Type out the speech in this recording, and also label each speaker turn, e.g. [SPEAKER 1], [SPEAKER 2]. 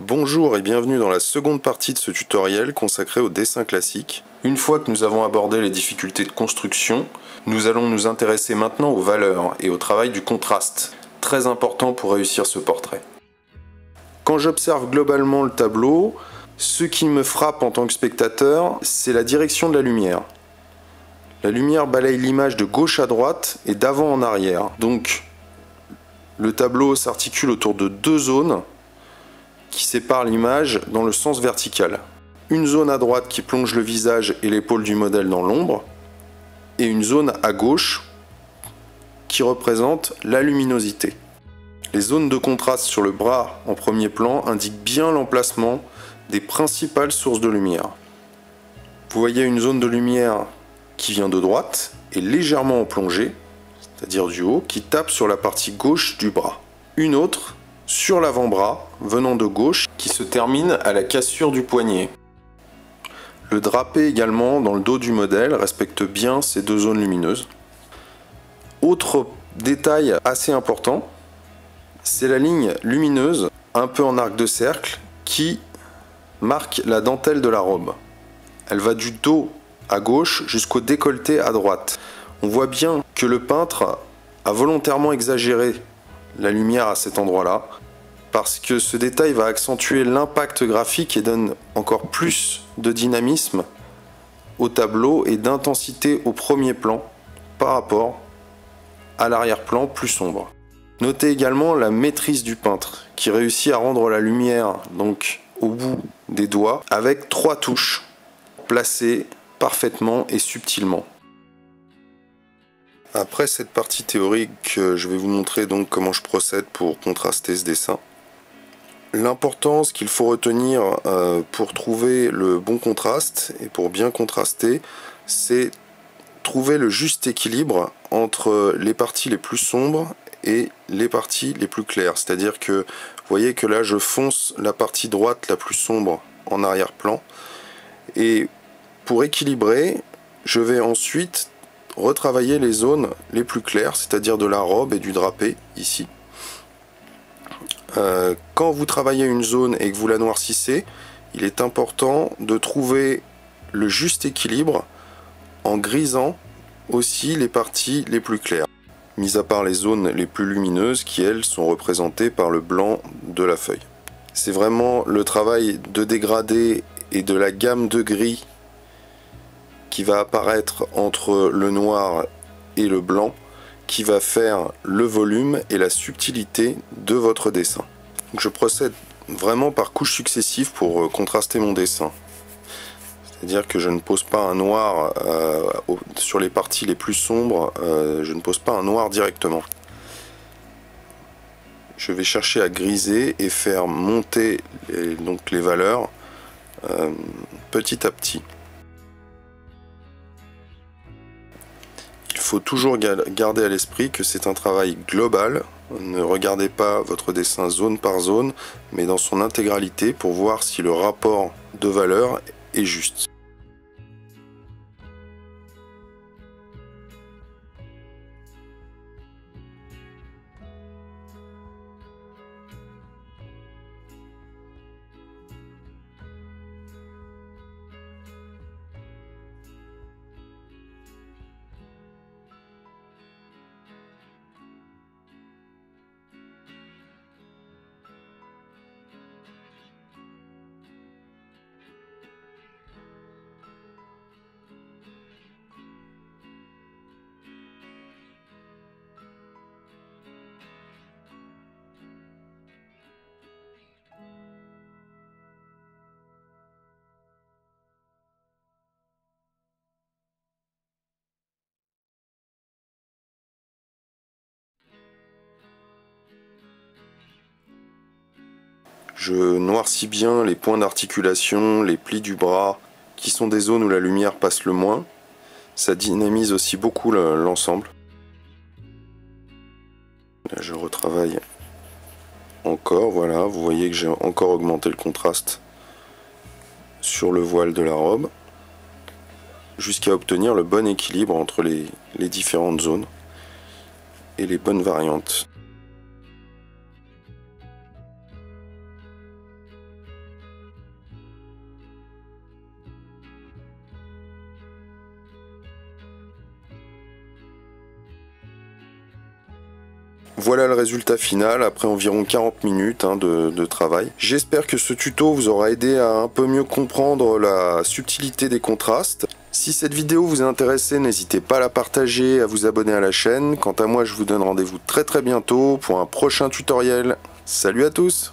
[SPEAKER 1] Bonjour et bienvenue dans la seconde partie de ce tutoriel consacré au dessin classique. Une fois que nous avons abordé les difficultés de construction, nous allons nous intéresser maintenant aux valeurs et au travail du contraste, très important pour réussir ce portrait. Quand j'observe globalement le tableau, ce qui me frappe en tant que spectateur, c'est la direction de la lumière. La lumière balaye l'image de gauche à droite et d'avant en arrière. Donc, le tableau s'articule autour de deux zones qui séparent l'image dans le sens vertical. Une zone à droite qui plonge le visage et l'épaule du modèle dans l'ombre, et une zone à gauche qui représente la luminosité. Les zones de contraste sur le bras en premier plan indiquent bien l'emplacement des principales sources de lumière. Vous voyez une zone de lumière qui vient de droite et légèrement en plongée, c'est-à-dire du haut, qui tape sur la partie gauche du bras. Une autre sur l'avant-bras, venant de gauche, qui se termine à la cassure du poignet. Le drapé également, dans le dos du modèle, respecte bien ces deux zones lumineuses. Autre détail assez important, c'est la ligne lumineuse, un peu en arc de cercle, qui marque la dentelle de la robe. Elle va du dos à gauche jusqu'au décolleté à droite. On voit bien que le peintre a volontairement exagéré la lumière à cet endroit-là, parce que ce détail va accentuer l'impact graphique et donne encore plus de dynamisme au tableau et d'intensité au premier plan par rapport à l'arrière-plan plus sombre. Notez également la maîtrise du peintre qui réussit à rendre la lumière donc au bout des doigts avec 3 touches placées parfaitement et subtilement. Après cette partie théorique, je vais vous montrer donc comment je procède pour contraster ce dessin. L'importance qu'il faut retenir pour trouver le bon contraste et pour bien contraster, c'est trouver le juste équilibre entre les parties les plus sombres et les parties les plus claires. C'est-à-dire que vous voyez que là je fonce la partie droite la plus sombre en arrière-plan, et pour équilibrer, je vais ensuite retravailler les zones les plus claires, c'est-à-dire de la robe et du drapé ici. Quand vous travaillez une zone et que vous la noircissez, il est important de trouver le juste équilibre en grisant aussi les parties les plus claires, mis à part les zones les plus lumineuses qui, elles, sont représentées par le blanc de la feuille. C'est vraiment le travail de dégradé et de la gamme de gris qui va apparaître entre le noir et le blanc qui va faire le volume et la subtilité de votre dessin. Donc je procède vraiment par couches successives pour contraster mon dessin. C'est-à-dire que je ne pose pas un noir sur les parties les plus sombres, je ne pose pas un noir directement. Je vais chercher à griser et faire monter les valeurs petit à petit. Il faut toujours garder à l'esprit que c'est un travail global. Ne regardez pas votre dessin zone par zone, mais dans son intégralité pour voir si le rapport de valeur est juste. Je noircis bien les points d'articulation, les plis du bras, qui sont des zones où la lumière passe le moins. Ça dynamise aussi beaucoup l'ensemble. Là, je retravaille encore, voilà, vous voyez que j'ai encore augmenté le contraste sur le voile de la robe, jusqu'à obtenir le bon équilibre entre les différentes zones et les bonnes variantes. Voilà le résultat final après environ 40 minutes de travail. J'espère que ce tuto vous aura aidé à un peu mieux comprendre la subtilité des contrastes. Si cette vidéo vous a intéressé, n'hésitez pas à la partager, à vous abonner à la chaîne. Quant à moi, je vous donne rendez-vous très bientôt pour un prochain tutoriel. Salut à tous!